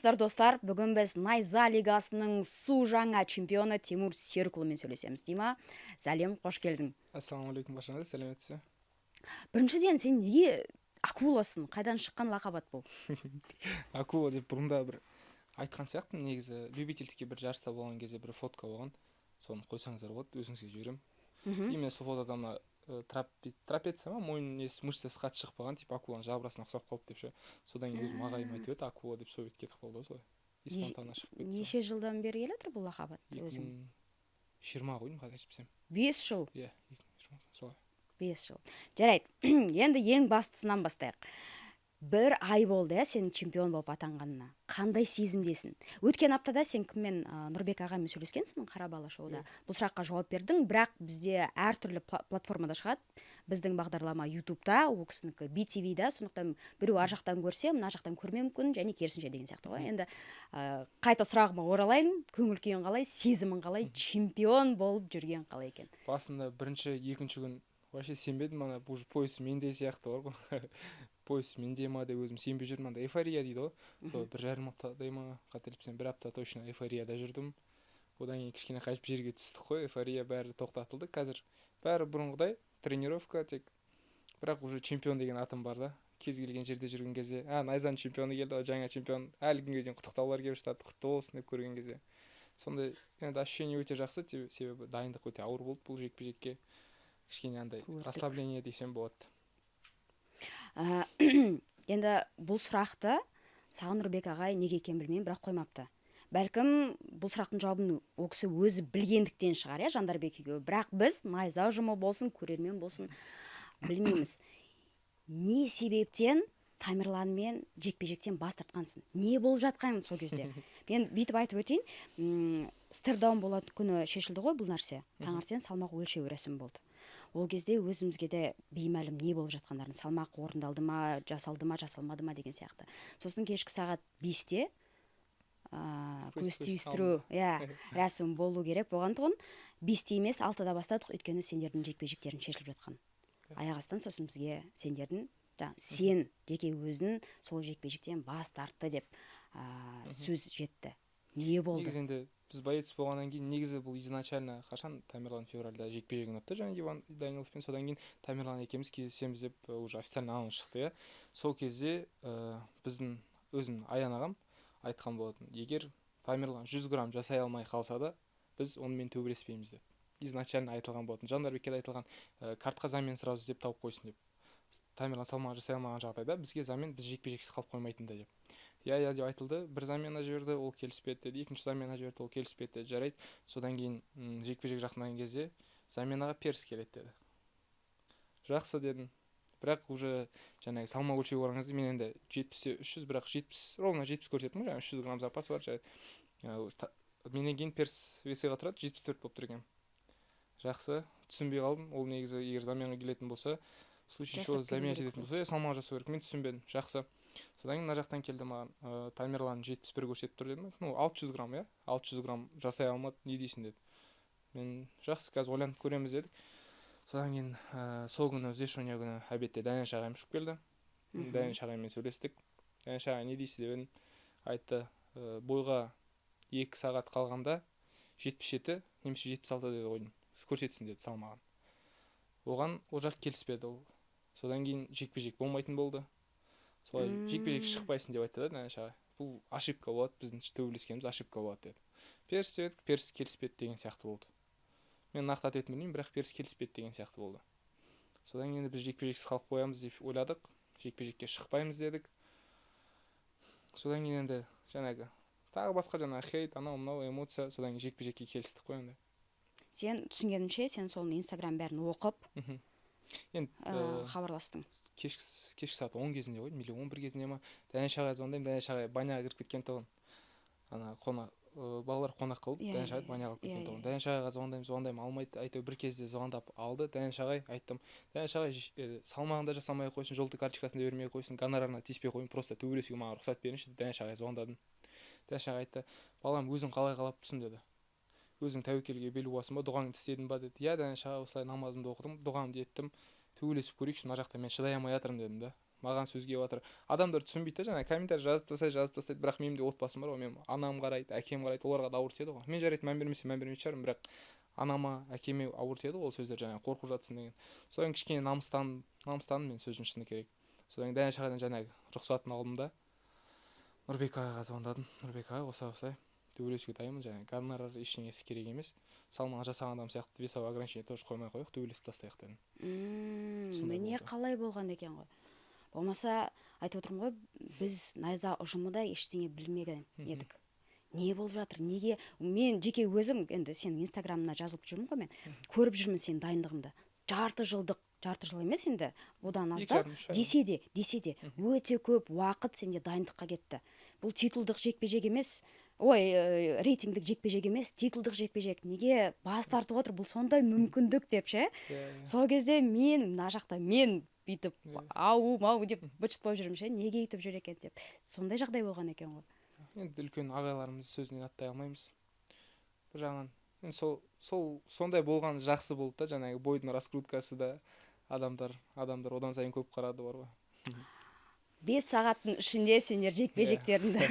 Армысыздар достар, бүгін біз Найза лигасының су жаңа чемпионы Тимур Серікұлымен сөйлесеміз. Дима, сәлем, қош келдің. Ассалаумағалейкум, баршаңыз сәлеметсіз бе? Біріншіден, сен неге акуласың? Қайдан шыққан лақап ат бұл? Акула деп бұрында бір айтқан сияқтымын. Негізі любительский бір жарыста болған кезде бір фотка болған. Соны қойсаңыздар болады, өзіңізге жіберемін. Именно сол фотода мына трапеция ма, мойын мышцасы қатты шықпаған, типа акуланың жабырасына ұқсап қалды деп ше. Содан кейін өзім ағайым айтып еді, акула деп сол кетіп қалды ғой солай. Испантана шығып кетті. Неше жылдан бері келе жатыр бұл лақап ат өзің? 2020 ғой, қателеспесем. 5 жыл. Иә, 2020 солай. 5 жыл. Жарайды. Енді ең бастысынан бастайық. Бір ай болды, сен чемпион болып атанғанына. Қандай сезімдесің? Өткен аптада сен кіммен, Нұрбек ағамен сөйлескенсің Қарабала шоуда. Бұл сұраққа жауап бердің, бірақ бізде әртүрлі платформада шығады. Біздің бағдарлама YouTube-та, ол кісінікі BTV-да, сондықтан біреу ар жақтан көрсе, мына жақтан көрмеу мүмкін, және керісінше деген сияқты ғой. Енді қайта сұрағыма оралайын, көңіл күйің қалай, сезімің қалай, чемпион болып жүрген қалай екен? Басында бірінші, екінші күн вообще сенбедім, ана бұл пояс менде сияқты бар ғой. Пояс менде ма деп өзім сенбей жүрмін. Анда эйфория дейді ғой. Сол 1,5 аптадай ма, қателеспесем 1 апта точно эйфорияда жүрдім. Одан кейін кішкене қайтып жерге түстік қой, эйфория бәрі тоқтатылды. Қазір бәрі бұрынғыдай, тренировка тек. Бірақ уже чемпион деген атым бар да. Кез келген жерде жүрген кезде, Найзаның чемпионы келді, жаңа чемпион. Әлі күнге дейін құттықтаулар келіп жатады, құтты болсын деп көрген кезде. Сондай енді ощущение өте жақсы, себебі дайындық өте ауыр болды бұл жекпе-жекке. Кішкене андай расслабление десем болады. Енді бұл сұрақты саған Нұрбек ағай неге екенін білмеймін, бірақ қоймапты. Бәлкім бұл сұрақтың жауабын ол кісі өзі білгендіктен шығар, Жандарбек екеуі. Бірақ біз Найза ұжымы болсын, көрермен болсын, білмейміз. Не себептен Тамерланмен жекпе-жектен бас тартқансың? Не болып жатқан сол кезде? Мен бүйтіп айтып өтейін. Стердаун болатын күні шешілді ғой бұл нәрсе. Таңертең салмақ өлшеу рәсімі болды. Ол кезде өзімізге де беймәлім не болып жатқандарын, салмақ орындалды ма, жасалды ма, жасалмады ма деген сияқты. Сосын кешкі сағат 5-те көз түйістіру рәсім болу керек болғандығын 5-те емес 6-да бастадық, өйткені сендердің жекпе-жектерің шешіліп жатқан. Аяқ астынан сосын бізге сендердің сен жеке өзін сол жекпе-жектен бас тартты деп сөз жетті. Не болды? Негізі енді біз боец болғаннан кейін, негізі бұл изначально қашан Тамерлан февральда жекпе-жегін өтті, және Иван Даниловпен. Содан кейін Тамерлан екеуміз кездесеміз деп уже официально анонс шықты. Сол кезде біздің өзім Аян ағам айтқан болатын, егер Тамерлан 100 грамм жасай алмай қалса да, біз онымен төбелеспейміз деп. Изначально айтылған болатын. Жандарбекке де айтылған, картқа замен сразу іздеп тауып қойсын деп. Тамерлан салмақ жасай алмаған жағдайда бізге замен, біз жекпе-жексіз қалып қоймайтынды деп. Я деп айтылды. Бір замена жіберді, ол келіспеді деді. Екінші замена жіберді, ол келіспеді деді. Жарайды. Содан кейін жекпе-жек жақындаған кезде заменаға перс келеді деді. Жақсы дедім. Бірақ уже жаңағы салмақ өлшеуге барған кезде мен енді 70-те 300, бірақ 70, ровно 70 көрсеттім ғой, 300 грамм запас бар. Менен кейін перс весіға тұрады, 74 болып тұр екен. Жақсы, түсінбей қалдым. Ол негізі егер заменға келетін болса, в случае чего замена жететін болса, салмақ жасау керек. Мен түсінбедім. Жақсы. Содан кейін мына жақтан келді маған, Тамерлан 71 көрсетіп тұр дедім. 600 грамм, 600 грамм жасай алмады, не дейсің деді. Мен жақсы, қазір ойланып көреміз дедік. Содан кейін сол күні, взвешивание күні обедте Дәнеш ағайым ұшып келді. Дәнеш ағаймен сөйлестік. Дәнеш ағай не дейсіз деп едім. Айтты, бойға 2 сағат қалғанда 77, немесе 76 деді қойдым. Көрсетсін деді салмаған. Оған ол жақ келіспеді. Содан кейін жекпе-жек болмайтын болды. Солай жекпе-жек шықпайсың деп айтты да Дәнеш ағай. Бұл ошибка болады, біздің төбелескеніміз ошибка болады деді. Перс дедік, перс келіспеді деген сияқты болды. Мен нақты атын білмеймін, бірақ перс келіспеді деген сияқты болды. Содан кейін біз жекпе-жексіз қалып қоямыз деп ойладық. Жекпе-жекке шықпаймыз дедік. Содан кейін енді жаңағы тағы басқа жаңағы хейт, анау эмоция, содан кейін жекпе-жекке келістік қой енді. Сен түсінгенімше, сен сол Инстаграм бәрін оқып хабарластың. Кешкі сағат 10 кезінде ғой, мейлі 11 кезінде ма, Дәнеш ағай звондаймын, Дәнеш ағай баняға кіріп кеткен тұғын. Балалар қонақ қылып, Дәнеш ағай баняға кіріп кеткен тұғын. Дәнеш ағайға звондаймын, алмайды, әйтеуір бір кезде звондап алды. Дәнеш ағай айттым, Дәнеш ағай салмағында жасамай қойсын, жолты карточкасын да бермей қойсын, гонорарына тиіспей қойын, просто төбелесуге маған рұқсат беріңізші. Дәнеш ағай звондадым. Дәнеш ағай айтты, балам, өзің қалай қалап тұрсың деді. Өзің тәуекелге бел буасың ба, дұғаңды істедің ба деді. Дәнеш ағай, осылай намазымды оқыдым, дұғамды еттім. Төбелесіп көрейікші, мына жақта мен шыдай алмай жатырмын дедім да. маған сөз келіп жатыр. Адамдар түсінбейді да, жаңағы комментарий жазып тастайды, бірақ менің де отбасым бар ғой, мен анам қарайды, әкем қарайды, оларға да ауыр тиеді ғой. Мен жарайды мән бермесем мән бермейтін шығармын, бірақ анама, әкеме ауыр тиеді ғой ол сөздер, жаңағы қорқып жатсың деген. Содан кішкене намыстаным мен, сөздің шыны керек. Содан дәнеш ағадан жаңағы рұқсатын алдым да Нұрбек ағаға звондадым. Нұрбек аға, осылай төбелесуге дайынмын, жаңағы гонорар ештеңесі керек емес. Салмағы жасаған адам сияқты весовой ограничение тоже қоймай қояйық, төбелесіп тастайық дедім. Міне қалай болған екен ғой. Болмаса айтып отырмын ғой, біз Найза ұжымыда ештеңе білмеген едік. Не болып жатыр, неге? Мен жеке өзім, енді сенің инстаграмына жазылып жүрмін ғой, мен көріп жүрмін сенің дайындығыңды. Жарты жыл емес енді, одан астам, десе де өте көп уақыт сенде дайындыққа кетті. Бұл титулдық жекпе-жек емес, рейтингдік жекпе-жек емес, титулдық жекпе-жек. Неге бас тартып отыр, бұл сондай мүмкіндік деп ше? Сол кезде мына жақта бүйтіп ау деп быт-шыт болып жүрмін ше, неге үйтіп жүр екен деп. Сондай жағдай болған екен ғой. Енді үлкен ағайларымыз сөзінен аттай алмаймыз. Бір жағынан сондай болған жақсы болды да, жаңағы бойдың раскруткасы да, адамдар одан сайын көп қарады бар ғой. 5 сағаттың ішінде сендер жекпе-жектеріңді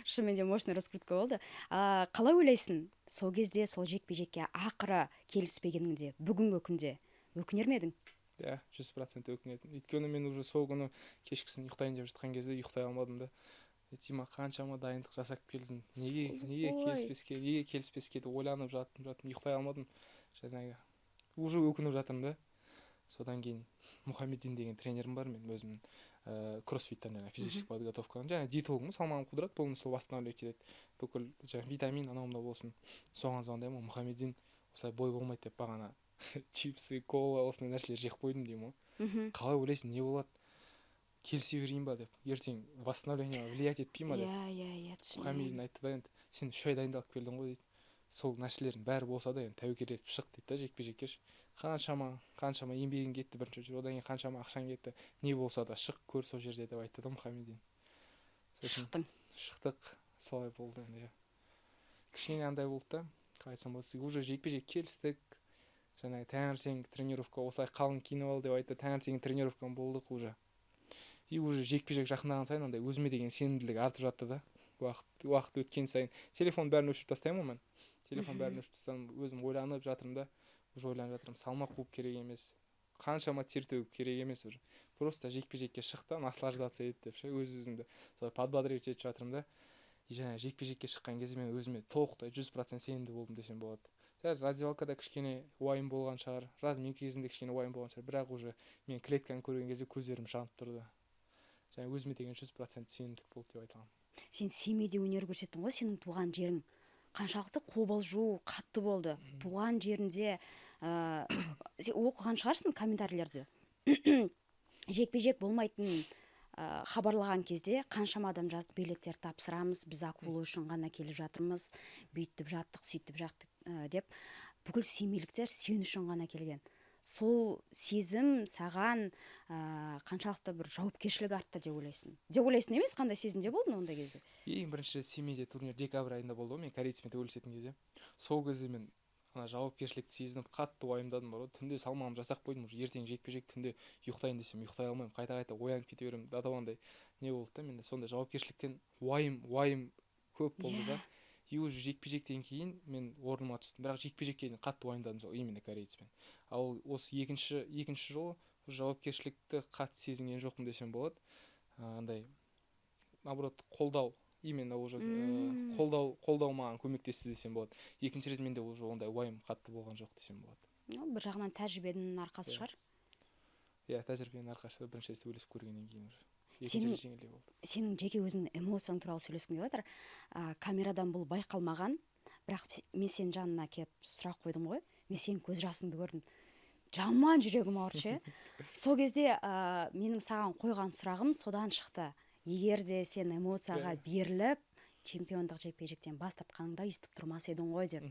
шынымен де мощный раскрутка болды. Қалай ойлайсың, сол кезде сол жекпе-жекке ақыры келіспегеніңде, бүгінгі күнде өкінер ме едің? 100% өкінетім. Өйткені мен уже сол күні кешкісін ұйықтайын деп жатқан кезде ұйықтай алмадым да. Тима, қаншама дайындық жасап келдім. Неге келіспеске деп ойланып жаттым, ұйықтай алмадым. Жаңағы уже өкініп жатырмын да. Содан кейін Мұхаммедин деген тренерім бар, мен өзімнің кроссфиттен, физический подготовкадан, жаңағы диетологым, салмағын қудырады, болын сол восстанавливать етеді. Бүкіл витамин анауымда болсын. Соған звондаймын, Мұхаммедин, осылай бой болмайды деп бағана чипсы, кола, осындай нәрселер жеп қойдым деймін ғой. Қалай ойлайсың, не болады? Келісе берейін ба деп, ертең восстановлениеға влиять етпей ма деп. Мұхаммедин айтты да, енді сен 3 ай дайындалып келдің ғой дейді. Сол нәрселердің бәрі болса да, енді тәуекел етіп шық дейді да, жекпе-жекке. Қаншама еңбегің кетті бірінші жүр, одан кейін қаншама ақшаң кетті, не болса да шық, көр сол жерде деп айтты да Мұхаммедин. Шықтық, солай болды енді. Кішкене андай болды да, қалай айтсам болады, уже жекпе-жек келістік. Жаңағы таңертең тренировка, осылай қалың киініп ал деп айтты, таңертең тренировкам болдық уже. И уже жекпе-жек жақындаған сайын андай өзіме деген сенімділік артып жатты да. Уақыт өткен сайын телефон бәрін өшіріп тастаймын мен. Телефон бәрін өшіріп тастасам, өзім ойланып жатырмын да. Уже ойланып жатырмын, салмақ қуып керек емес. Қаншама тер төгіп керек емес уже. Просто жекпе-жекке шықта, наслаждаться ет деп ше, өз-өзімді солай подбадривать етіп жатырмын да. И жаңа жекпе-жекке шыққан кезде мен өзіме толықтай 100% сенімді болдым десем болады. Раздевалкада кішкене уайым болған шығар, разминка кезінде кішкене уайым болған шығар, бірақ уже мен клетканы көрген кезде көздерім жанып тұрды. Және өзіме деген 100% сенімдік болды деп айта аламын. Сен Семейде өнер көрсеттің ғой, сенің туған жерің қаншалықты қобалжу қатты болды. Туған жерінде сен оқыған шығарсың комментарийлерді. Жекпе-жек болмайтын хабарлаған кезде қаншама адам жазды, билеттер тапсырамыз, біз акула үшін ғана келіп жатырмыз, бүйтіп жаттық, сөйтіп жаттық деп. Бүкіл семейліктер сен үшін ғана келген. Сол сезім саған қаншалықты бір жауапкершілік артты деп ойлайсың? Деп ойлайсың емес, қандай сезімде болдың ондай кезде? Ең бірінші Семейде турнир декабрь айында болды ғой, мен корейцпен төбелесетін кезде. Сол кезде мен жауапкершілікті сезініп қатты уайымдадым бар ғой. Түнде салмағымды жасап қойдым, уже ертең жекпе-жек, түнде ұйықтайын десем ұйықтай алмаймын, қайта оянып кете беремін. Датавандай не болды да, менде сондай жауапкершіліктен уайым көп болды да. И уже жекпе-жектен кейін мен орныма түстім, бірақ жекпе-жекке дейін қатты уайымдадым сол именно корейцпен. Ал осы екінші жолы жауапкершілікті қатты сезінген жоқпын десем болады. Андай наоборот қолдау, именно уже қолдау маған көмектесті десем болады. Екінші рет менде уже ондай уайым қатты болған жоқ десем болады. Бір жағынан тәжірибенің арқасы шығар. Тәжірибенің арқасы, бірінші рет сөйлесіп көргеннен кейін уже. Сенің жеке өзіңнің эмоцияң туралы сөйлескім келіп жатыр. Камерадан бұл байқалмаған, бірақ мен сенің жанына келіп сұрақ қойдым ғой. Мен сенің көз жасыңды көрдім. Жаман жүрегім ауырды ше. Сол кезде менің саған қойған сұрағым содан шықты. Егер де сен эмоцияға беріліп, чемпиондық жекпе-жектен бас тартқаныңда өйстіп тұрмас едің ғой деп.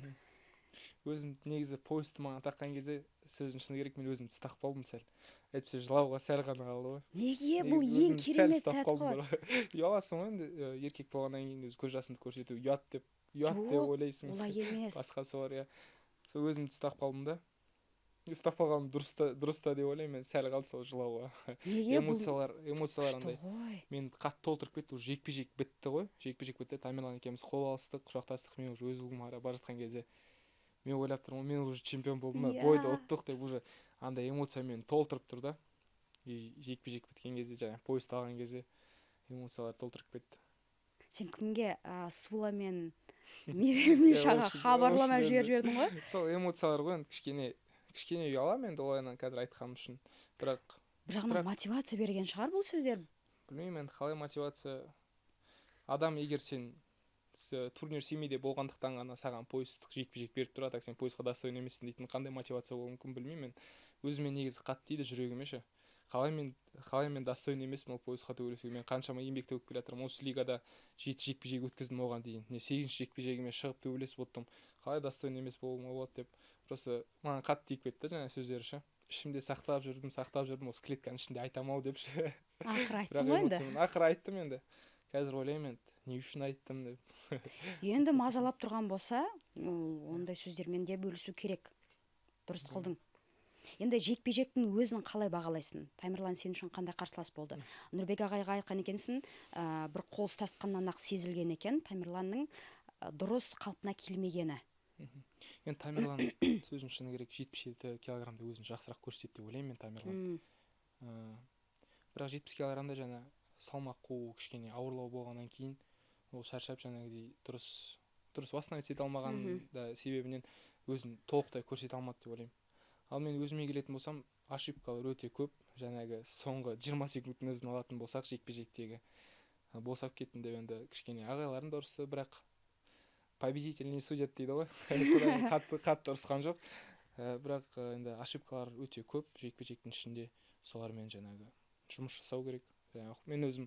Өзім негізі поезды маған таққан кезде сөздің шыны керек, мен өзімді ұстап қалдым сәл. Әйтпесе жылауға сәл ғана қалды ғой. Неге? Бұл ең керемет сәт қой. Ұяласың ғой енді, еркек болғаннан кейін өз көз жасыңды көрсету ұят деп ойлайсың. Олай емес. Басқасы бар, Сол өзімді ұстап қалдым да. ұстап қалғаным дұрыс та деп ойлаймын. Мен сәл қалды сол жылауға. Неге бұл эмоциялар күшті андай ғой. мен қатты толтырып кетті. Уже жекпе-жек бітті ғой. Жекпе-жек бітті. Тамерлан екеуміз қол алыстық, құшақтастық. Мен уже өз клубыма бара жатқан кезде мен ойлап тұрмын, мен уже чемпион болдым да, бойды ұттық деп уже андай эмоциямен толтырып тұр да. И жекпе-жек біткен кезде, жаңағы поезд алған кезде эмоциялар толтырып кетті. Сен кімге Сула мен Мишаға хабарлама жібердің ғой? Сол эмоциялар ғой, кішкене ұяламын енді олайынан қазір айтқаным үшін. Бірақ бір жағынан мотивация берген шығар бұл сөздер. Білмеймін енді қалай мотивация. Адам егер сен турнир семейде болғандықтан ғана саған поездық жекпе-жек беріп тұрады, сен поездға достойын емессің дейтін қандай мотивация болуы мүмкін білмеймін. Өзіме негізі қатты тиді жүрегіме ше. Қалай мен достойын емеспін ол поездға төбелесуге. Мен қаншама еңбек төгіп келе жатырмын. Осы лигада 7 жекпе-жек өткіздім оған дейін. Не 8-ші жекпе-жегіме шығып төбелесіп оттым. Қалай достойын емес болуыма болады деп. Просто маған қатты тиіп кетті жаңа сөздері ше. Ішімде сақтап жүрдім, осы клетканың ішінде айтамау деп ше. Ақыры айттым ғой енді. Ақыры айттым енді. Қазір ойлаймын енді, не үшін айттым деп. Енді мазалап тұрған болса, ондай сөздермен де бөлісу керек. Дұрыс қылдың. Енді жекпе-жектің өзін қалай бағалайсың? Тамерлан сен үшін қандай қарсылас болды? Нұрбек ағайға айтқан екенсің, бір қол ұстасқаннан-ақ сезілген екен, Тамерланның дұрыс қалпына келмегені. Енді Тамерлан сөзін шыны керек 77 килограммда өзін жақсырақ көрсетеді деп ойлаймын мен Тамерлан. Бірақ 70 килограммда жаңа салмақ қуу кішкене ауырлау болғаннан кейін ол шаршап жаңағыдай дұрыс восстановить ете алмаған да себебінен өзін толықтай көрсете алмады деп ойлаймын. Ал мен өзіме келетін болсам, ошибкалар өте көп. Жаңағы соңғы 20 секундтың өзін алатын болсақ, жекпе-жектегі босап кеттім деп енді кішкене ағайларым да ұрысты, бірақ победитель не судят дейді ғой. Содан қатты ұрысқан жоқ. Бірақ енді ошибкалар өте көп жекпе-жектің ішінде. Солармен жаңағы жұмыс жасау керек. Мен өзім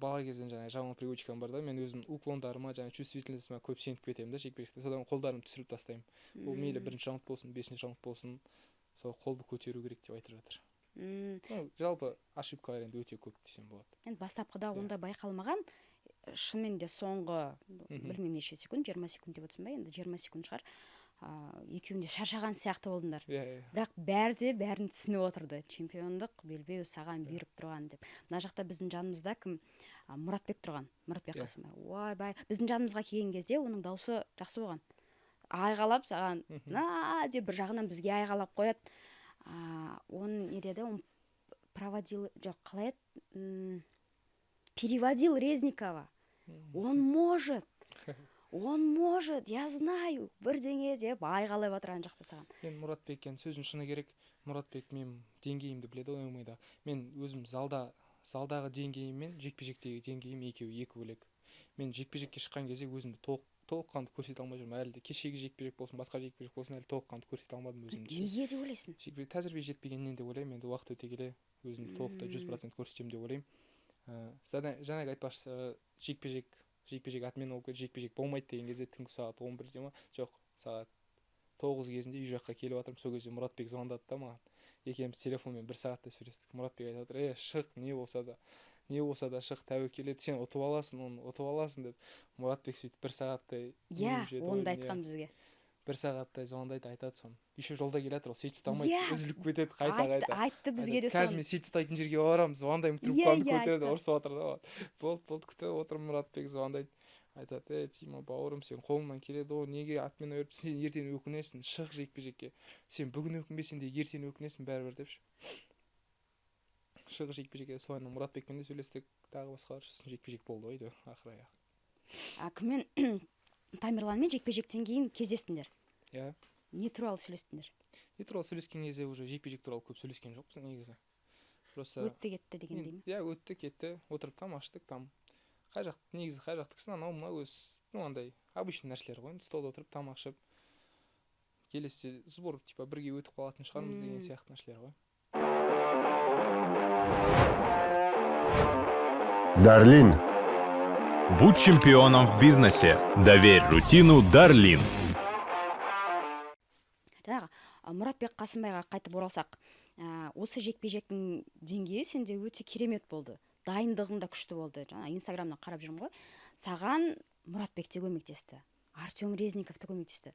бала кезден жаңағы жаман привычкам бар да, мен өзім уклондарыма, жаңағы чувствительностьіме көп сеніп кетемін да жекпе-жекте. Содан қолдарымды түсіріп тастаймын. Ол мейлі 1-ші раунд болсын, 5-ші раунд болсын, сол қолды көтеру керек деп айтып жатыр. Жалпы ошибкалар енді өте көп десем болады. Енді бастапқыда онда байқалмаған, шынымен де соңғы білмеймін неше секунд, 20 секунд деп отырсың ба, енді 20 секунд шығар. Екеуінде шаршаған сияқты болдыңдар. Бірақ бәрін түсініп отырды. Чемпиондық белбеу саған беріп тұрған деп. Мына жақта біздің жанымызда кім? Мұратбек тұрған. Мұратбек Қасымбай. Ойбай, біздің жанымызға келген кезде оның дауысы жақсы болған. Айғалап саған, деп бір жағынан бізге айғалап қояды. Он не деді? Он проводил, жоқ, қалай еді? Переводил Резникова. Он может, я знаю, бірдеңе деп айғалап отырған жақта саған. Мен Мұратбеккен сөзін шыны керек. Мұратбек мен деңгейімді біледі ғой өмірде. Мен өзім залдағы деңгейім мен жекпе-жектегі деңгейім екеуі екі бөлек. Мен жекпе-жекке шыққан кезде өзімді толыққанды көрсете алмай жүрмін. Әлі де кешегі жекпе-жек болсын, басқа жекпе-жек болсын, әлі толыққанды көрсете алмадым өзімді. Неге деп ойлайсың? Тәжірибе жетпегеннен де ойлаймын. Енді уақыт өте келе өзімді толықтай 100% көрсетемін деп ойлаймын. Жаңағы айтпақшы жекпе-жек атмен болып кетті, жекпе-жек болмайды деген кезде түнгі сағат 11-де ма? Жоқ, сағат 9 кезінде үй жаққа келіп жатырмын. Сол кезде Мұратбек звондады да маған. Екеуміз телефонмен 1 сағаттай сөйлестік. Мұратбек айтып отыр, шық, не болса да шық, тәуекел ет, сен ұтып аласың деп. Мұратбек сөйтіп 1 сағаттай оны да айтқан бізге. 1 сағаттай звондайды, айтады соны. Еще жолда келе жатыр, ол сеть ұстамайды, үзіліп кетеді, қайта. Айтты бізге де соны. Қазір мен сеть ұстайтын жерге барамын, звондаймын, трубкамды көтереді, ұрысып жатыр да. Болды, күтіп отырмын, Мұратбек звондайды. Айтады, Тима бауырым, сен қолыңнан келеді ғой, неге атмен өліп, сен ертең өкінесің, шық жекпе-жекке. Сен бүгін өкінбесең де ертең өкінесің бәрібір депші. Шық жекпе-жекке, соны Мұратбекпен де сөйлестік, тағы басқалар үшін жекпе-жек болды ғой, ақыры аяқ. Кіммен Тамерланмен жекпе-жектен кейін кездестіңдер? Иә. Не туралы сөйлестіңдер? Не туралы сөйлескен кезде уже жекпе-жек туралы көп сөйлескен жоқпыз негізі. Просто өтті кетті дегендей ме? Иә, өтті кетті, отырып там аштық, там қай жақтыкісін анау мына өз андай обычный нәрселер ғой. Столда отырып тамақ ішіп, келесі сбор типа бірге өтіп қалатын шығармыз деген сияқты нәрселер ғой. Дарлин. Будь чемпионом в бизнесе. Доверь рутину Дарлин. Жаңағы Мұратбек Қасымбайға қайтып оралсақ, осы жекпе-жектің деңгейі сенде өте керемет болды. Дайындығың да күшті болды. Жаңа Инстаграмнан қарап жүрмін ғой. Саған Мұратбек те көмектесті. Артем Резников те көмектесті.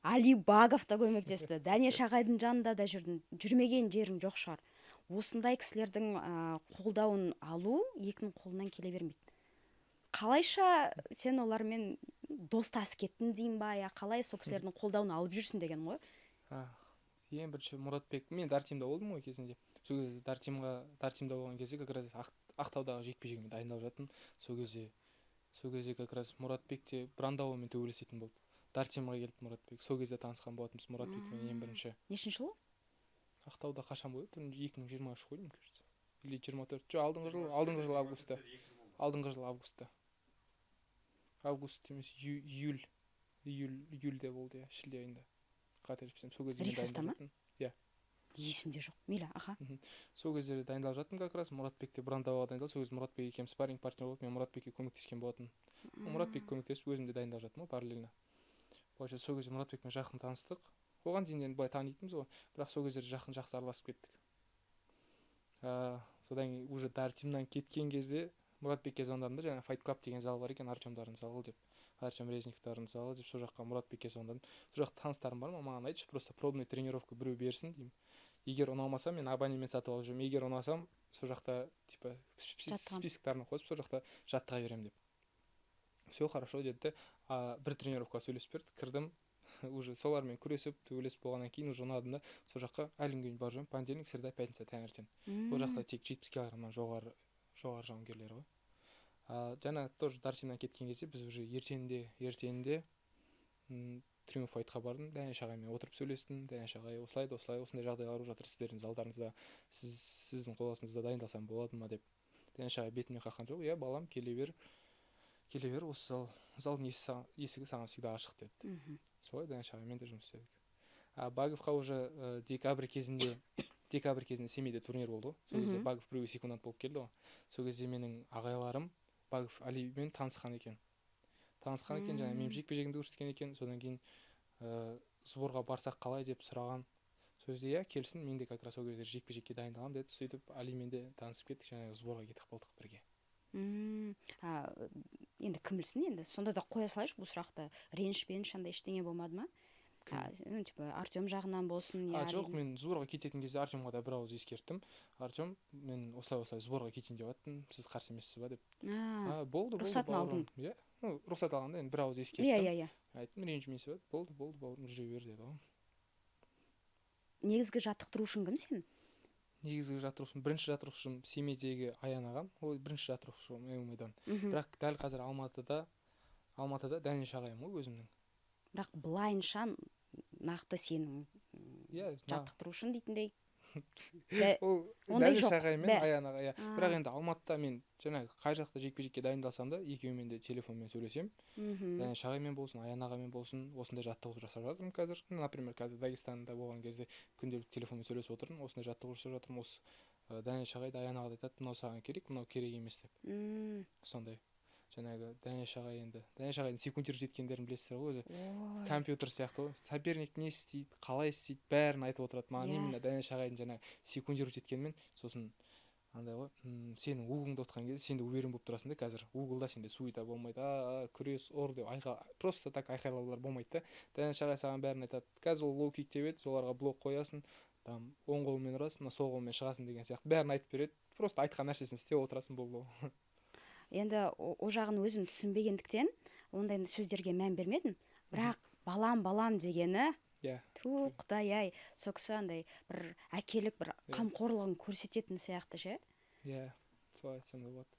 Али Багов та көмектесті. Дәнеш ағайдың жанында да жүрдім. Жүрмеген жерің жоқ шығар. Осындай кісілердің қолдауын алу екінің қолынан келе бермейді. Қалайша сен олармен достасып кеттің дейін ба, я қалай сол кісілердің қолдауын алып жүрсің деген ғой. Ең бірінші Мұратбек, мен Дартимда болдым ғой кезінде. Сол кезде Дартимда болған кезде как раз Ақтаудағы жекпе-жегіме дайындалып жаттым. Сол кезде как раз Мұратбек те Брандаумен төбелесетін болды. Дартимға келді Мұратбек. Сол кезде танысқан болатынбыз Мұратбекпен ең бірінші. Нешінші жылы? Ақтауда қашан болды? 2023 қой деймін, кажется. Или 24. Жоқ, алдыңғы жыл августта. Алдыңғы жыл августта. Август емес, июльде болды, шілде айында. Қателеспесем, сол кезде Риксаста ма? Иә. Есімде жоқ. Мейлі, аха. Сол кезде дайындалып жаттым как раз. Мұратбек те Брандауға дайындалды. Сол кезде Мұратбек екеуміз спарринг партнер болып, мен Мұратбекке көмектескен болатын. Мұратбек көмектесіп, өзім де дайындалып жаттым ғой параллельно. Бойынша сол кезде Мұратбекпен жақын таныстық. Оған дейін енді былай танитынбыз ғой, бірақ сол кезде жақсы араласып кеттік. Содан кейін уже Дартимнан кеткен кезде Мұратбекке звондадым да, жаңа Fight Club деген зал бар екен, Артемдардың залы деп. Артем Резниковтардың залы деп, сол жаққа Мұратбекке звондадым. Сол жақта таныстарым бар ма, маған айтшы, просто пробный тренировка біреу берсін деймін. Егер ұнамаса, мен абонемент сатып алып жүрмін. Егер ұнасам, сол жақта типа списоктарына қосып, сол жақта жаттыға беремін деп. Все хорошо деді. Бір тренировка сөйлесіп берді, кірдім. Уже солармен күресіп, төбелесіп болғаннан кейін уже ұнадым да, сол жаққа әлі күнге дейін барып жүрмін. Понедельник, среда, пятница таңертең. Ол жақта тек 70 килограммнан жоғары жауынгерлер ғой. Жаңа тоже Дартимнан кеткен кезде біз уже ертеңінде Триумф файтқа бардым. Дәнеш ағаймен отырып сөйлестім. Дәнеш ағай, осындай жағдайлар болып жатыр сіздердің залдарыңызда, сіздің қол астыңызда дайындалсам болады ма деп. Дәнеш ағай бетіме қаққан жоқ. Иә, балам, келе бер, осы залдың есігі саған всегда ашық деді. Солай Дәнеш ағаймен де жұмыс істедік. Баговқа уже декабрь кезінде Семейде турнир болды ғой. Сол кезде Багов біреуге секундант болып келді ғой. Сол кезде менің ағайларым Багов Алимен танысқан екен. Жаңа мен жекпе-жегімді көрсеткен екен. Содан кейін сборға барсақ қалай деп сұраған. Сол кезде иә, келсін, мен де как раз сол кезде жекпе-жекке дайындаламын деді. Сөйтіп Алимен де танысып кеттік, жаңағы сборға кетіп қалдық бірге. Енді кім білсін, енді сонда да қоя салайыншы бұл сұрақты. Реніш андай ештеңе болмады ма? Типа Артем жағынан болсын. Жоқ, мен сборға кететін кезде Артемға да бір ауыз ескерттім. Артем, мен осылай сборға кетейін деп жаттым, сіз қарсы емессіз ба деп. Болды. Рұқсатын алдың. Иә, рұқсат алғанда енді бір ауыз ескерттім. Иә. Айттым, ренжімейсіз ба? Болды, бауырым, жүре бер деді ғой. Негізгі жаттықтырушың кім сен? Негізгі жаттықтырушым, бірінші жаттықтырушым Семейдегі Аян ағам, ол бірінші жаттықтырушым ММА-дан. Бірақ дәл қазір Алматыда Дәнеш ағайым ғой өзімнің. Бірақ былайынша нақты сенің жаттықтырушың дейтіндей. Дәнеш ағай мен Аян ағай. Бірақ енді Алматыда мен жаңағы қай жақта жекпе-жекке дайындалсам да, екеуімен де телефонмен сөйлесем. Дәнеш ағаймен болсын, Аян ағаймен болсын, осындай жаттығу жасап жатырмын қазір. Например, қазір Дагестанда болған кезде күнделікті телефонмен сөйлесіп отырмын, осындай жаттығу жасап жатырмын. Осы Дәнеш ағай да Аян ағай айтады, мынау саған керек, мынау керек емес деп. Сондай. Жаңағы Дәнеш ағай енді. Дәнеш ағайдың секундир жеткендерін білесіздер ғой өзі. Компьютер сияқты ғой. Соперник не істейді, қалай істейді, бәрін айтып отырады. Маған именно Дәнеш ағайдың жаңағы секундир жеткенмен, сосын андай ғой, сенің углыңда отқан кезде сен де уверен болып тұрасың да, қазір углда сенде суета болмайды. Күрес, ор деп просто так айқайлаулар болмайды да. Дәнеш ағай саған бәрін айтады. Қазір ол лоу-кик деп еді, соларға блок қоясың, там оң қолмен ұрасың, сол қолмен шығасың деген сияқты бәрін айтып береді. Просто айтқан нәрсесін істеп отырасың, болды. Енді о жағын өзім түсінбегендіктен ондай сөздерге мән бермедім. Бірақ балам дегені, ту құдай-ай, сол кісі андай бір әкелік, бір қамқорлығын көрсететін сияқты ше. Иә, солай айтсам да болады.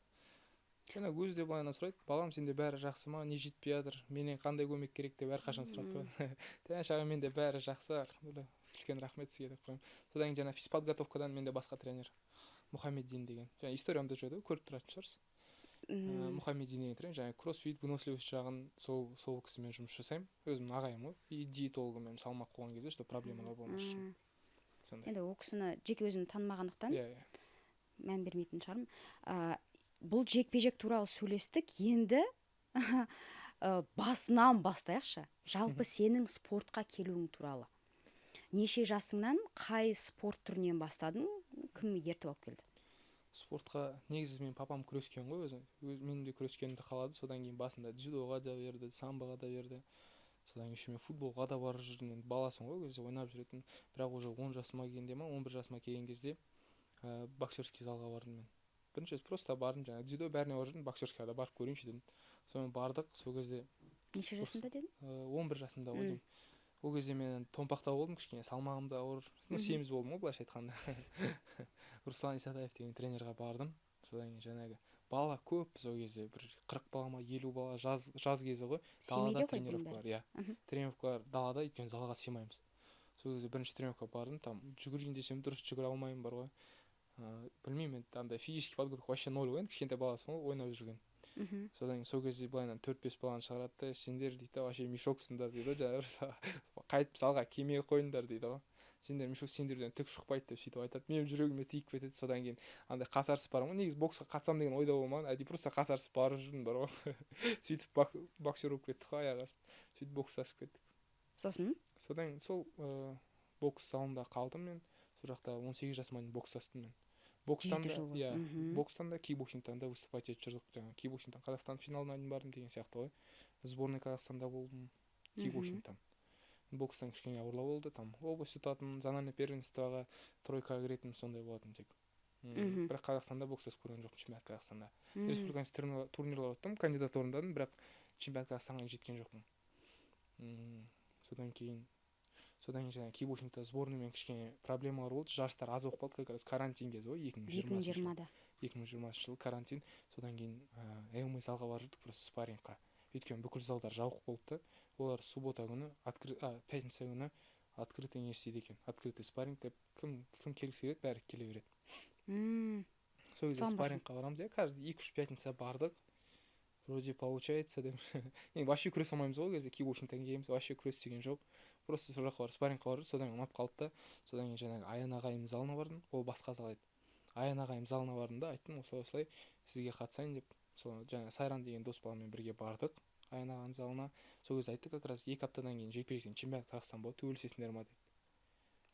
Жаңа өзі де былайынан сұрайды, балам, сенде бәрі жақсы ма, не жетпей жатыр, менен қандай көмек керек деп әрқашан сұрайды. Дәнеш аға, менде бәрі жақсы, үлкен рахмет сізге деп қоямын. Содан кейін жаңа физподготовкадан менде басқа тренер Мұхаммеддин деген. Жаңа историямды жүреді, көріп тұратын шығарсыз. Мұхаммеддин деген тренер, жаңа кроссфит, выносливость жағын сол кісімен жұмыс жасаймын. Өзімнің ағайым ғой, и диетологымен салмақ қойған кезде, что проблемалар болмас үшін. Енді ол кісіні жеке өзім танымағандықтан мән бермейтін шығармын. Бұл жекпе-жек туралы сөйлестік, енді басынан бастайықшы. Жалпы сенің спортқа келуің туралы. Неше жасыңнан қай спорт түрінен бастадың, кім ертіп алып келді? Спортқа негізі мен папам күрескен ғой өзі. Менің де күрескенімді қалады, содан кейін басында дзюдоға да берді, самбоға да берді. содан кейін еще мен футболға да барып жүрдім. Енді баласың ғой, ол кезде ойнап жүретін. Бірақ уже 10 жасыма келгенде 11 жасыма келген кезде боксерский залға бардым мен. Бірінші рет просто бардым, жаңағы дзюдо бәріне барып жүрдім, боксерскийға да барып көрейінші дедім. Сонымен бардық, сол кезде Неше жасында дедің? 11 жасымда ғой деймін. Ол кезде мен томпақтау болдым, кішкене салмағым да ауыр, семіз болдым ғой былайша айтқанда. Руслан Исатаев деген тренерға бардым. Содан кейін жаңағы бала көп біз ол кезде, бір 40 бала ма 50 бала, жаз кезі ғой, далада тренировкалар, иә, тренировкалар далада, өйткені залға сыймаймыз. Сол кезде бірінші тренировка бардым, там жүгірейін десем дұрыс жүгіре алмаймын, бар ғой. Білмеймін, андай физический подготовка вообще ноль ғой, енді кішкентай баласың ғой, ойнап жүрген. Содан кейін сол кезде былайынан 4-5 баланы шығарады да, сендер дейді, вообще мешоксыңдар дейді, жаңағы қайтып залға келмей қойыңдар дейді ғой. Сендер мешок, сендерден түк шықпайды деп сөйтіп айтады. Менің жүрегіме тиіп кетеді. Содан кейін андай қасарысып барамын. Негізі боксқа қатысам деген ойда болмаған, әдейі просто қасарысып барып жүрдім, бар ғой. Сөйтіп боксер болып кеттік қой аяқ асты. Сөйтіп бокстасып кеттік. Сосын? Содан сол бокс залында қалдым мен. Сол жақта 18 жасыма дейін бокстастым мен. Бокстан да, иә, бокстан да, кикбоксингтан да выступать етіп жүрдік. Жаңағы кикбоксингтан Қазақстан финалына дейін бардым деген сияқты ғой. Сборный Қазақстанда болдым кикбоксингтан. Бокстан кішкене ауырлау болды, там область ұтатын, зональный первенствоға тройкаға кіретін сондай болатын тек. Бірақ Қазақстанда бокстасып көрген жоқпын, чемпионат Қазақстанда. Республикалық турнирлар өттім, кандидат орындадым, бірақ чемпионат Қазақстанға жеткен жоқпын. Содан кейін жаңағы кикбоксингта сборныймен кішкене проблемалар болды, жарыстар аз болып қалды, как раз карантин кезі ғой, 2020-да. 2020 жылы карантин. Содан кейін ЭМ залға барып жүрдік, просто спаррингқа. Өйткені бүкіл залдар жабық болды. Олар суббота күні, пятница күні открытый не істейді екен. Открытый спарринг деп кім келгісі келеді, бәрі келе береді. Сол кезде спаррингқа барамыз, каждый 2-3 пятница бардық. Вроде получается деп. Вообще күрес алмаймыз ғой, кезде кикбоксингтан келеміз, вообще күрес деген жоқ. Просто сол жаққа барып спаррингқа барып, содан ұнап қалды да. Содан кейін жаңағы Аян ағайым залына бардым, ол басқа зал еді. Аян ағайым залына бардым да, айттым, осылай сізге қатысайын деп. Сол жаңағы Сайран деген дос баламен бірге бардық Аян ағаның залына. Сол кезде айтты, как раз 2 аптадан кейін жекпе-жектен чемпионат Қазақстан болады, төбелесесіңдер ма деп.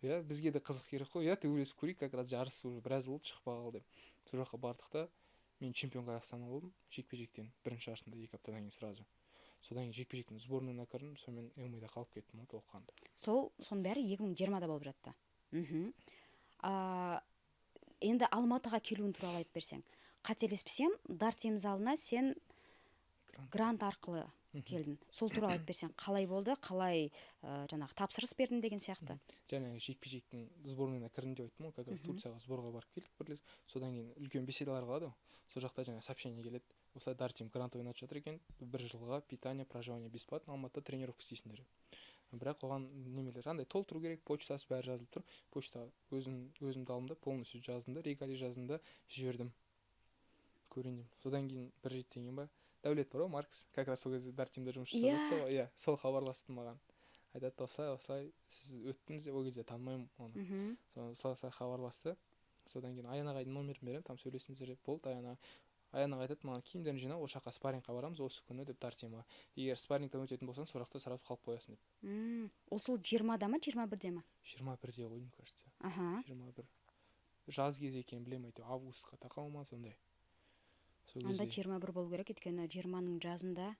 Иә, бізге де қызық керек қой, иә, төбелесіп көрейік, как раз жарыс уже біраз болды, шықпағалы деп. Сол жаққа бардық та, мен чемпион Қазақстана болдым жекпе-жектен бірінші жарысында 2 аптадан кейін сразу. Содан кейін жекпе-жектің сборныйына кірдім, сонымен ММА-да қалып кеттім ғой толыққанды. Соның бәрі 2020-да болып жатты. Енді Алматыға келуін туралы айтып берсең. Қателеспесем, Дартем залына сен грант арқылы келдің. Сол туралы айтып берсең, қалай болды, қалай жаңағы тапсырыс бердің деген сияқты. Жаңағы жекпе-жектің сборныйына кірдім деп айттым ғой, как раз Турцияға сборға барып келдік бірлес. Содан кейін үлкен беседалар қалады ғой. Сол жақта жаңағы сообщение келеді. Осылай Дартем грант ойнатып жатыр екен, 1 жылға питание, проживание бесплатно, Алматыда тренировка істейсіңдер. Бірақ оған немелер андай толтыру керек, почтасы бәрі жазылып тұр. Почта өзімді алдым да, полностью жаздым да, регалий жаздым да, жібердім. Көрейін. Содан кейін бір жеттен кейін ба, Дәулет бар ғой, Маркс, как раз сол кезде Дартемде жұмыс жасады ғой, иә, сол хабарласты маған. Айтады, осылай сіз өттіңіз деп, ол кезде танымаймын оны. Осылай хабарласты. Содан кейін Аян ағайдың номерін беремін, там сөйлесіңіздер деп болды. Аян ағай айтады, маған киімдерін жинап, ол жаққа спаррингқа барамыз осы күні деп Дартемға. Егер спаррингтан өтетін болсаң, сол жақта сразу қалып қоясың деп. Ол сол 20-да ма, 21-де ма? 21-де ғой, кажется. 21. Жаз кезі екен, білемін, әйтеуір августқа тақау ма, сондай. Онда 21 болу керек, өйткені 20-ның жазында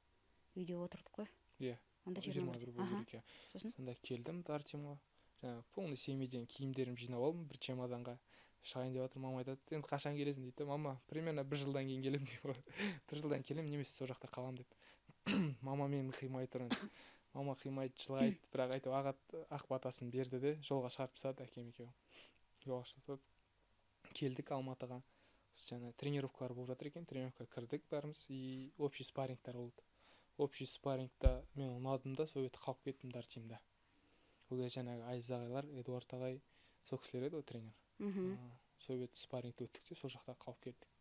үйде отырдық қой. Иә. Онда 21 болу керек. Сонда келдім Дартемға. Жаңағы полный семейден киімдерім жинап алдым, бір чемоданға. Шығайын деп жатыр, мама айтады, енді қашан келесің дейді. Мама, примерно 1 жылдан кейін келемін деп. 1 жылдан келемін, немесе сол жақта қалам деп. Мама мені қимай тұр. Мама қимайды, жылайды, бірақ айтып ақ батасын берді де, жолға шығарып тастады әкем екеуі. Жолға шығарып келдік Алматыға. Жаңа тренировкалар болып жатыр екен, тренировкаға кірдік бәріміз, и общий спаррингтар болды. Общий спаррингта мен ұнадым да, сол бетте қалып кеттім Дартемда. Ол жаңағы Айз ағайлар, Эдуард ағай, сол кісілер еді ғой тренер. Сол бетте спаррингті өттік те, сол жақта қалып кеттік.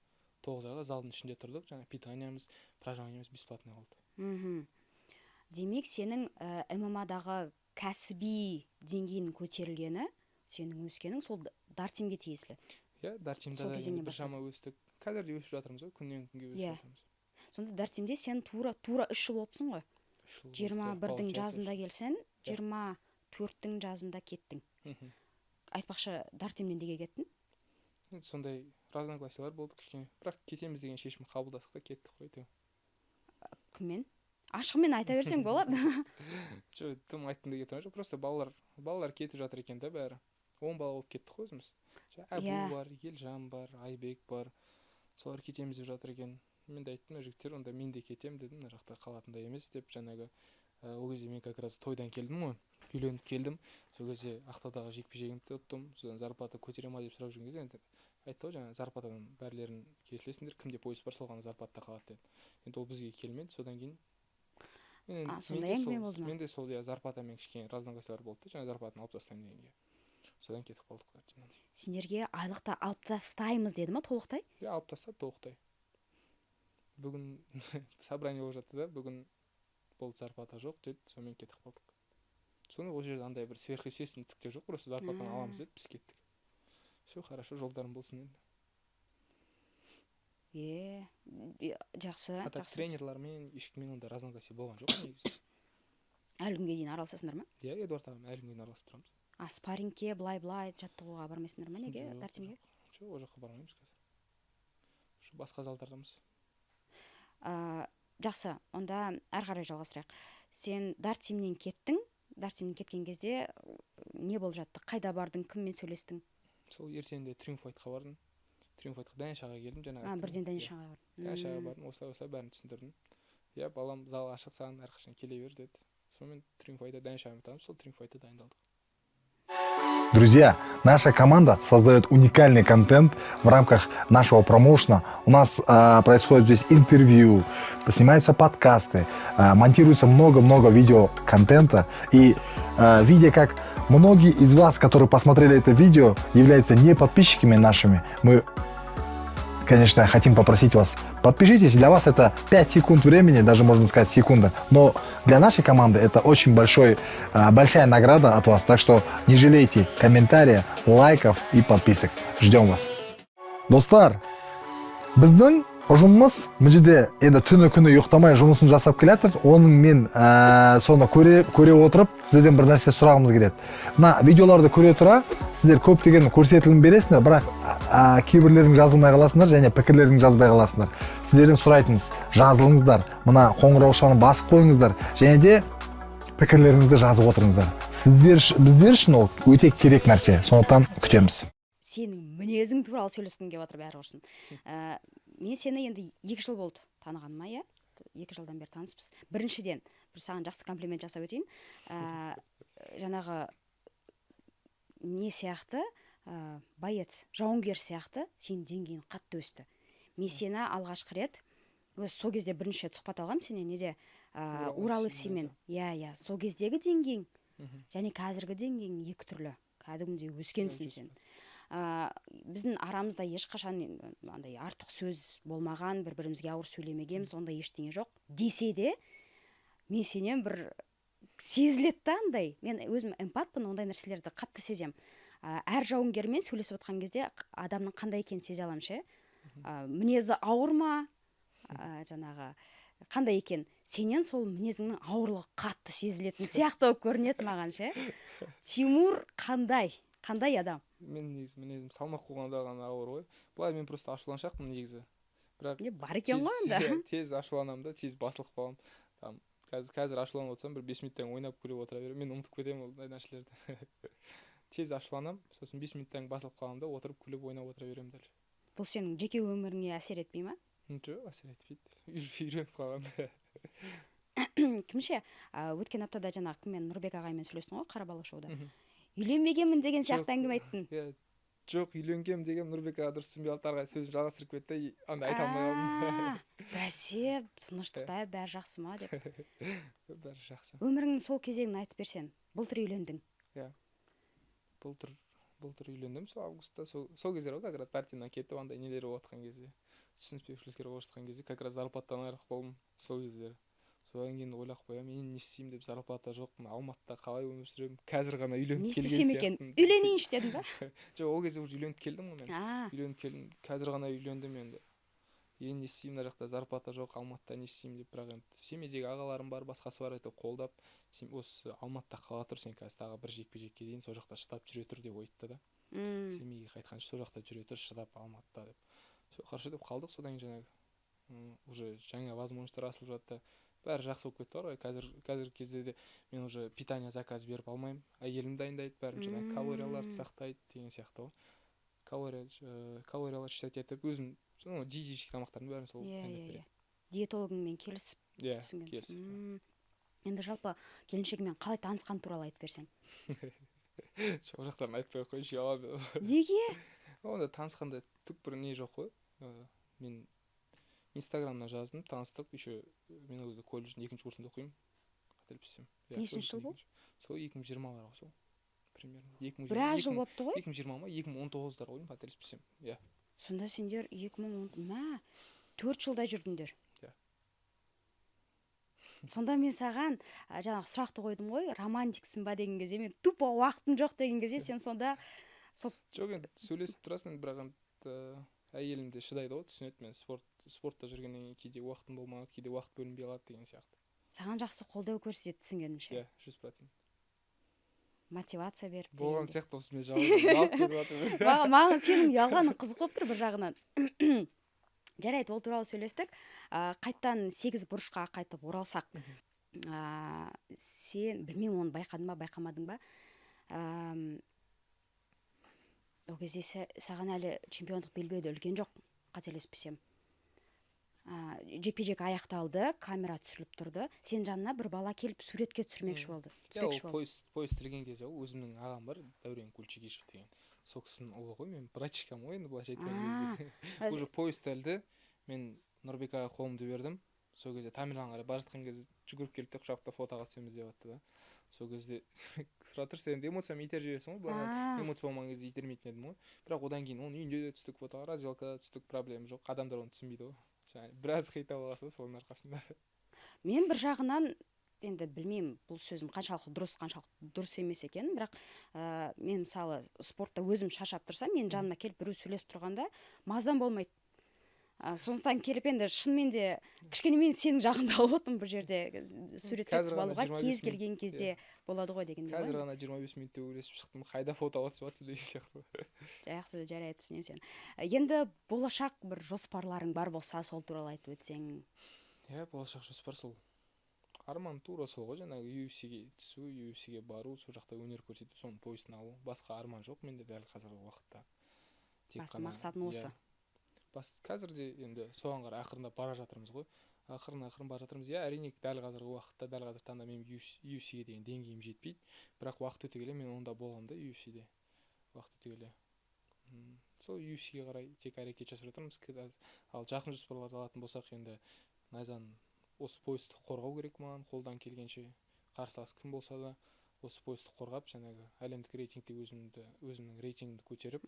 9 айға залдың ішінде тұрдық, жаңа питаниямыз, проживаниямыз бесплатный болды. Демек, сенің ММА-дағы кәсіби деңгейінің көтерілгені, сенің өскенің сол Дартемге тиесілі. Иә, Дартемда да бір шама өстік. Қазір де өсіп жатырмыз ғой, күннен күнге өсіп жатырмыз. Сонда Дартемде сен тура 3 жыл болыпсың ғой. 21-дің жазында келсен, 24-дің жазында кеттің. Айтпақшы, Дартемнен неге кеттің? Сондай разногласиялар болды кішкене. Бірақ кетеміз деген шешім қабылдадық та кеттік қой. Кіммен? ашығымен айта берсең болады. Жоқ, тым айттым деп кетіп жоқ, просто балалар кетіп жатыр екен да бәрі. 10 бала болып кеттік қой өзіміз. Әбу бар, Елжан бар, Айбек бар. Солар кетеміз деп жатыр екен. Мен де айттым, жігіттер, онда мен де кетем дедім, мына жақта қалатындай емес деп. Жаңағы ол кезде мен как раз тойдан келдім ғой, үйленіп келдім. Сол кезде ақтаудағы жекпе-жегімді ұттым. Содан зарплата көтере ма деп сұрап жүрген кезде енді айтты ғой, жаңағы зарплатадан бәрлерін кесілесіңдер, кімде пояс бар сол ғана зарплата қалады деді. Енді ол бізге келмеді. Содан кейін мен де сол зарплатамен кішкене разногласиялар болды. Жаңа зарплатаны алып тастаймын дегенге. Содан кетіп қалдық. Сендерге айлықты алып тастаймыз деді ма толықтай? Иә, алып тастады толықтай. Бүгін собрание болып жатты да, бүгін бұл зарплата жоқ деді, сонымен кетіп қалдық. Соны ол жерде андай бір сверхъестественный түк те жоқ, просто зарплатаны аламыз деді, біз кеттік. Все хорошо, жолдарың болсын енді. Жақсы. А так тренерлармен ешкіммен онда разногласие болған жоқ негізі. Әлі күнге дейін араласасыңдар ма? Иә, Эдуард ағам әлі күнге дейін араласып тұрамыз. Спаррингке былай жаттығуға бармайсыңдар ма неге дартимге? Жоқ, ол жаққа бармаймыз қазір. Басқа залдардамыз. Жақсы, онда әрі қарай жалғастырайық. Сен дартимнен кеттің. Дартимнен кеткен кезде не болып жатты? Қайда бардың? Кіммен сөйлестің? Сол ертеңінде Триумфайтқа бардым. Триумфайтқа Данишаға келдім жаңағы. Бірден Данишаға бардың. Данишаға бардым, осылай бәрін түсіндірдім. Иә, балам, зал ашық, саған әрқашан келе бер деді. Сонымен Триумфайтта Данишаға танысып, сол Триумфайтта дайындалдық. Друзья, наша команда создает уникальный контент в рамках нашего промоушена. У нас происходит здесь интервью, снимаются подкасты, монтируется много-много видеоконтента. И видя, как многие из вас, которые посмотрели это видео, являются не подписчиками нашими, мы, конечно, хотим попросить вас, подпишитесь. Для вас это 5 секунд времени, даже можно сказать секунда. Но для нашей команды это очень большая награда от вас. Так что не жалейте комментариев, лайков и подписок. Ждем вас. Достар, біздің ұжымымыз бұл жерде енді түні күні ұйықтамай жұмысын жасап келатыр. Оның мен соны көре отырып, сіздерден бір нәрсе сұрағымыз келеді. Мына видеоларды көре тұра, сіздер көптеген көрсетілім бересіңдер, бірақ кейбірлерің жазылмай қаласыңдар және пікірлерің жазбай қаласыңдар. Сіздерден сұрайтынымыз, жазылыңыздар, мына қоңыраушаны басып қойыңыздар және де пікірлеріңізді жазып отырыңыздар. Біздер үшін ол өте керек нәрсе. Сондықтан күтеміз. Сенің мінезің туралы сөйлескім келіп отыр бәрі құрсын. Мен сені енді 2 жыл болды танығаныма, иә? 2 жылдан бері таныспыз. Біріншіден, бір саған жақсы комплимент жасап өтейін. Жаңағы не сияқты, боец, жауынгер сияқты сенің деңгейің қатты өсті. Мен сені алғашқы рет, сол кезде бірінші рет сұхбат алғам сенен, неде Урал FC-мен. Иә, сол кездегі деңгейің және қазіргі деңгейің екі түрлі. Кәдімгідей өскенсің сен. Біздің арамызда ешқашан андай артық сөз болмаған, бір-бірімізге ауыр сөйлемегенбіз, ондай ештеңе жоқ. Десе де, мен сенен бір сезілетті андай. Мен өзім эмпатпын, ондай нәрселерді қатты сезем. Әр жауынгермен сөйлесіп отқан кезде адамның қандай екенін сезе аламын ше. Мінезі ауыр ма, жаңағы қандай екен? Сенен сол мінезіңнің ауырлығы қатты сезілетін сияқты болып көрінеді маған ше. Тимур қандай адам? Мен негізі мінезім салмақ қойғанда ғана ауыр ғой. Бұлай мен просто ашуланшақпын негізі. Бірақ бар екен ғой онда. Тез ашуланамын да, тез басылып қаламын. Қазір ашуланып отырсам, бір 5 минуттан ойнап күліп отыра беремін. Мен ұмытып кетемін ондай нәрселерді. Тез ашуланамын, сосын 5 минуттан басылып қаламын да, отырып күліп ойнап отыра беремін дәл. Бұл сенің жеке өміріңе әсер етпей ма? Жоқ, әсер етпейді. Үйреніп қалған. Кімше, өткен аптада жаңағы кіммен Нұрбек ағаймен сөйлестің ғой, Қарабалық шоуда. Үйленбегенмін деген сияқты әңгіме айттың. Жоқ, үйленгем деген Нұрбек аға дұрыс түсінбей алып ары сөзін жалғастырып кетті, андай айта алмай қалдым. Бәсе, тыныштық па, бәрі жақсы ма деп. Бәрі жақсы. Өміріңнің сол кезеңін айтып берсең. Былтыр үйлендің. Иә. Былтыр үйлендім, сол августта, сол кездер как раз партиядан кетіп, андай нелері болып жатқан кезде, түсініспеушіліктер болып жатқан кезде, как раз зарплаттан айырылып болдым сол кездер. Содан кейін ойлап қоямын, мен не істеймін деп, зарплата жоқ, Алматыда қалай өмір сүремін, қазір ғана үйленіп келген сияқтымын. Не істесем екен? Үйленейінші дедің ба? Жоқ, ол кезде уже үйленіп келдім ғой мен. Үйленіп келдім, қазір ғана үйлендім енді. Енді не істеймін, мына жақта зарплата жоқ, Алматыда не істеймін деп, бірақ енді семейдегі ағаларым бар, басқасы бар, айтып қолдап, сен осы Алматыда қала тұр, сен қазір тағы бір жекпе-жекке дейін сол жақта шыдап жүре тұр деп айтты да. Семейге қайтқанша сол жақта жүре тұр, шыдап Алматыда деп. Все хорошо деп қалдық, содан кейін жаңағы уже жаңа возможностьтар ашылып жатты. бәрі жақсы болып кетті ғой. Қазіргі кезде де мен уже питание заказ беріп алмаймын, әйелім дайындайды бәрін, жаңағы калорияларды сақтайды деген сияқты ғой. Калориялар считать етіп өзім диетический тамақтардың бәрін сол дайындап береді. Диетологыңмен келісіп түсінген. Келісіп. Енді жалпы келіншегімен қалай танысқан туралы айтып берсең. Ол жақтарын айтпай ақ қойшы, ұялады. Неге? Онда танысқанда түк бір не жоқ қой. Мен Инстаграмнан жаздым, таныстық. Еще мен өзі колледждің 2-ші курсында оқимын. Қателеспесем. Нешінші жыл бұл? Сол 2020-лар ғой сол. Примерно. Біраз жыл болыпты ғой? 2020 ма, 2019-дар ғой, қателеспесем. Иә. Сонда сендер 2010 4 жылда жүрдіңдер. Сонда мен саған жаңағы сұрақты қойдым ғой, романтиксің ба деген кезде, мен тупо уақытым жоқ деген кезде сен сонда жоқ, енді сөйлесіп тұрасың, бірақ әйелім де шыдайды ғой, түсінеді. Мен спортта жүргеннен кейде уақытым болмады, кейде уақыт бөлінбей қалады деген сияқты. Саған жақсы қолдау көрсетеді, түсінгенімше. Иә, 100%. Мотивация беріп болған сияқты осы мен жауап. Маған сенің ұялғаның қызық болып тұр бір жағынан. Жарайды, ол туралы сөйлестік. Қайттан 8 бұрышқа қайтып оралсақ. Сен, білмеймін, оны байқадың ба, байқамадың ба? Ол кезде саған әлі чемпиондық белбеуді үлкен жоқ, қателеспесем. Жекпе-жек аяқталды, камера түсіріліп тұрды. Сен жанына бір бала келіп суретке түсірмекші болды. Поезд тірген кезде өзімнің ағам бар, Дәурен Кульчигишев деген. Сол кісінің ұлы ғой, мен практикам ғой, енді былайша айтқан кезде. Уже поезд әлді, мен Нұрбек аға қолымды бердім. Сол кезде Тамерлан қарай бара жатқан кезде жүгіріп келді, құшақта фотоға түсеміз деп жатты да. Сол кезде сұра тұрса енді эмоциямен итер жібересің ғой, бірақ эмоция болмаған кезде итермейтін едім ғой. Бірақ одан кейін оның үйінде де түстік фотоға, развилкада түстік, проблема жоқ. Адамдар оны түсінбейді ғой. Біраз хейт алғансың соның арқасында. Мен бір жағынан енді білмеймін, бұл сөзім қаншалықты дұрыс емес екен, бірақ мен мысалы спортта өзім шаршап тұрсам, мен жаныма келіп біреу сөйлесіп тұрғанда мазам болмайды. Сондықтан келіп енді шынымен де кішкене мен сенің жағында алып отырмын бұл жерде суретке түсіп алуға кез келген кезде болады ғой дегенде. Қазір ғана 25 минут төбелесіп шықтым, қайда фотоға түсіп жатсың деген сияқты. Жақсы, жарайды, түсінемін сені. Енді болашақ бір жоспарларың бар болса, сол туралы айтып өтсең. Иә, болашақ жоспар сол. Арман тура сол ғой, жаңағы UFC-ге түсу, UFC-ге бару, сол жақта өнер көрсету, соның поясын алу. Басқа арман жоқ менде дәл қазіргі уақытта. Басты мақсатың осы. Қазір де енді соған қарай ақырындап бара жатырмыз ғой. Ақырын бара жатырмыз. Иә, әрине дәл қазіргі уақытта, дәл қазіргі таңда мен UFC-ге деген деңгейім жетпейді. Бірақ уақыт өте келе мен онда боламын да UFC-де. Уақыт өте келе. Сол UFC-ге қарай тек әрекет жасап жатырмыз. Ал жақын жоспарларды алатын болсақ, енді найзан осы поезды қорғау керек маған, қолдан келгенше. Қарсылас кім болса да осы поезды қорғап, жаңағы әлемдік рейтингте өзімнің рейтингімді көтеріп,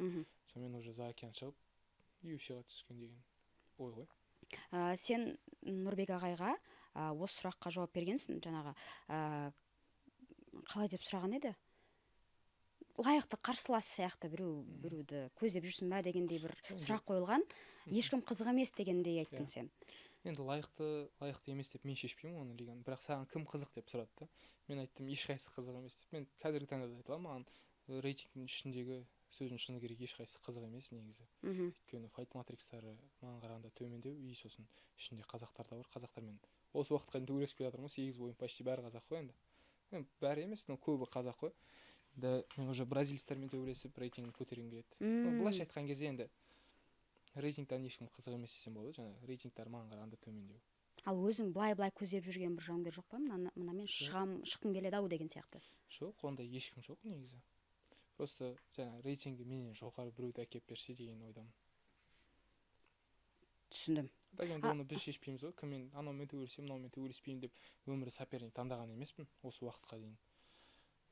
сонымен уже за океан шығып UFC-ға түскен деген ой ғой. Сен Нұрбек ағайға осы сұраққа жауап бергенсің, жаңағы қалай деп сұраған еді? Лайықты қарсылас сияқты біреуді көздеп жүрсің ба дегендей бір сұрақ қойылған. Ешкім қызық емес дегендей айттың сен. Енді лайықты емес деп мен шешпеймін оны лиганы, бірақ саған кім қызық деп сұрады да. Мен айттым, ешқайсысы қызық емес деп. Мен қазіргі таңда да айтыламын, маған рейтингтің ішіндегі сөздің шыны керек ешқайсысы қызық емес негізі. Өйткені Fight Matrix-тары маған қарағанда төмендеу, и сосын ішінде қазақтар да бар. Қазақтармен осы уақытқа дейін төбелесіп келе жатырмын, 8 бойым почти бәрі қазақ қой енді. Бәрі емес, но көбі қазақ қой. Мен уже бразильстармен төбелесіп рейтингін көтергім келеді. Былайша айтқан кезде енді рейтингтан ешкім қызық емес десем болады, жаңағы рейтингтар маған қарағанда төмендеу. Ал өзің былай көздеп жүрген бір жауынгер жоқ па? Мынамен шыққым келеді ау деген сияқты. Жоқ, ондай ешкім жоқ негізі. Просто жаңағы рейтингі менен жоғары біреуді әкеп берсе деген ойдамын. Түсіндім. Енді оны біз шешпейміз ғой, кіммен анаумен төбелесем, мынаумен төбелеспеймін деп өмірі соперник таңдаған емеспін осы уақытқа дейін.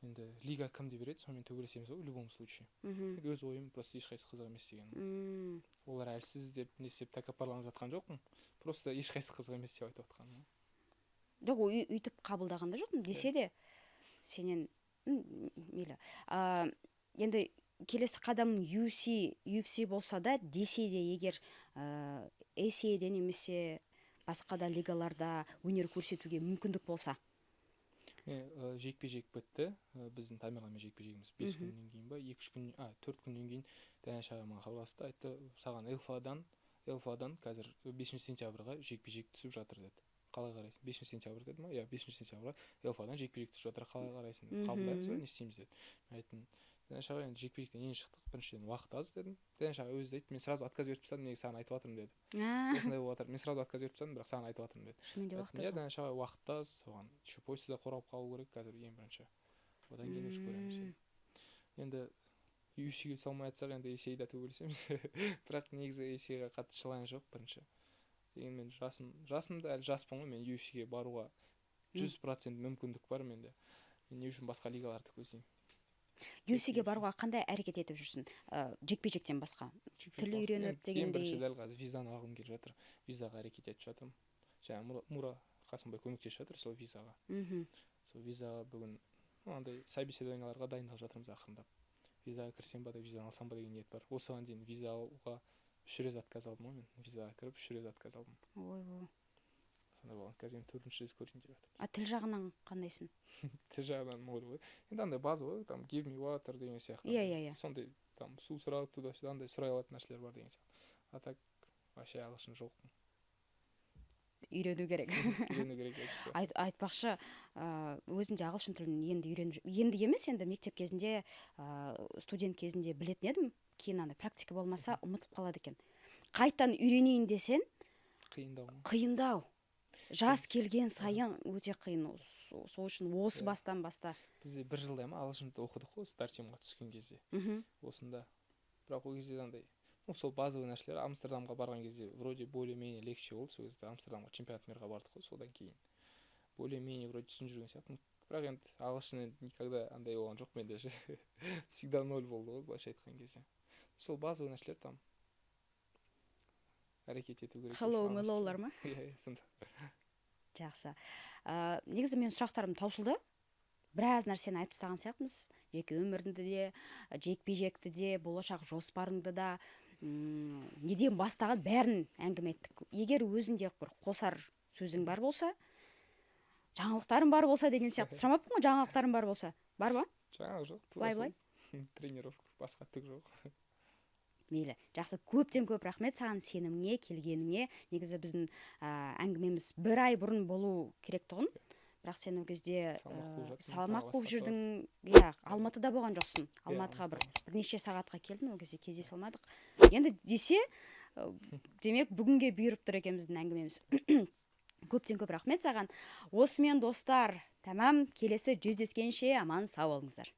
Енді лига кімді береді, сонымен төбелесеміз ғой в любом случае. Өз ойым просто ешқайсы қызық емес деген. Олар әлсіз деп не істеп тәкаппарланып жатқан жоқпын. Просто ешқайсы қызық емес деп айтып отқаным. Жоқ, өйтіп қабылдағанда жоқпын, десе де сенен мейлі. Енді келесі қадамың UFC болса да, десе де егер ACA-де немесе басқа да лигаларда өнер көрсетуге мүмкіндік болса. Жекпе-жек бітті. Біздің Тамерланмен жекпе-жегіміз 5 күннен кейін ба, 4 күннен кейін Дәнеш аға маған хабарласты, айтты, саған Элфадан қазір 5 сентябрьға жекпе-жек түсіп жатыр деді. қалай қарайсың? 5 сентябрь дедім, иә 5 сентябрьға ЛФАдан жекпе-жек түсіп жатыр, қалай қарайсың деп қабылдаймыз ба не істейміз деді. Мен айттым, Дәнеш аға, енді жекпе-жектен енді шықтық, біріншіден уақыт аз дедім. Дәнеш аға өзі айтты, мен сразу отказ беріп тастадым, неге саған айтып жатырмын деді. Осындай болып жатыр, мен сразу отказ беріп тастадым, бірақ саған айтып жатырмын деді. Шынымен де уақыт Иә, аз. Дәнеш аға, уақыт аз, соған еще почтада қорғап қалу керек қазір ең бірінші. Одан кейін уже көреміз. Енді UFC-ге салмай жатсақ, енді есейді деп ойлаймыз. Бірақ негізі есейге қатты шылайын жоқ бірінші. Дегенмен жасым да әлі жаспын ғой, мен UFC-ге баруға 100% мүмкіндік бар менде. Мен не үшін басқа лигаларды көздеймін. UFC-ге баруға қандай әрекет етіп жүрсің? Жекпе-жектен басқа. Тіл үйреніп дегендей. Бірінші дәл қазір визаны алғым келіп жатыр. Визаға әрекет етіп жатырмын. Жаңа Мура Қасымбай көмектесіп жатыр сол визаға. Сол визаға бүгін андай собеседованияларға дайындалып жатырмыз ақырындап. Визаға кірсем ба да визаны алсам ба деген ниет бар. Осыған дейін виза алуға 3 рет отказ алдым ғой мен. Визаға кіріп 3 рет отказ алдым. Ой. Сондай болған. Қазір енді 4-ші рет көрейін деп жатырмын. А тіл жағынан қандайсың? Тіл жағынан моль ғой. Енді андай база ғой, там give me water деген сияқты. Иә. Сондай там су сұрап туда-сюда андай сұрай алатын нәрселер бар деген сияқты. А так вообще ағылшын жоқ. Үйрену керек. Үйрену керек. Айтпақшы, өзім де ағылшын тілін енді емес, енді мектеп кезінде, студент кезінде білетін едім, кейін андай практика болмаса ұмытып қалады екен. Қайттан үйренейін десен, қиындау. Жас келген сайын өте қиын. Сол үшін осы бастан баста. Бізде 1 жылдай ма ағылшынды оқыдық қой, стартимға түскен кезде. Осында. Бірақ ол кезде андай сол базовый нәрселер. Амстердамға барған кезде вроде более-менее легче болды. Сол кезде Амстердамға чемпионат мирға бардық қой, содан кейін. Более-менее вроде түсініп жүрген сияқты. Бірақ енді ағылшын никогда андай болған жоқ менде. Всегда 0 болды ғой, былайша айтқан кезде. Сол базовый нәрселер там әрекет ету керек. Hello, hello'лар ма? Иә, сонда. Жақсы. Негізі мен сұрақтарым таусылды. Біраз нәрсені айтып тастаған сияқтымыз. Жеке өміріңді де, жекпе-жекті де, болашақ жоспарыңды да, неден бастаған бәрін әңгіме еттік. Егер өзіңде бір қосар сөзің бар болса, жаңалықтарың бар болса деген сияқты сұрамаппын ғой, жаңалықтарың бар болса. Бар ба? Жаңалық жоқ. Былай. Тренировка, басқа түк жоқ. Мейлі. Жақсы, көптен көп рахмет саған сеніміңе, келгеніңе. Негізі біздің әңгімеміз 1 ай бұрын болу керек тұғын. Бірақ сен ол кезде салмақ қуып жүрдің. Иә, Алматыда болған жоқсың. Алматыға бірнеше сағатқа келдің, ол кезде кездесе алмадық. Енді десе, демек бүгінге бұйырып тұр екен біздің әңгімеміз. Көптен көп рахмет саған. Осымен достар, тамам, келесі жүздескенше аман сау болыңыздар.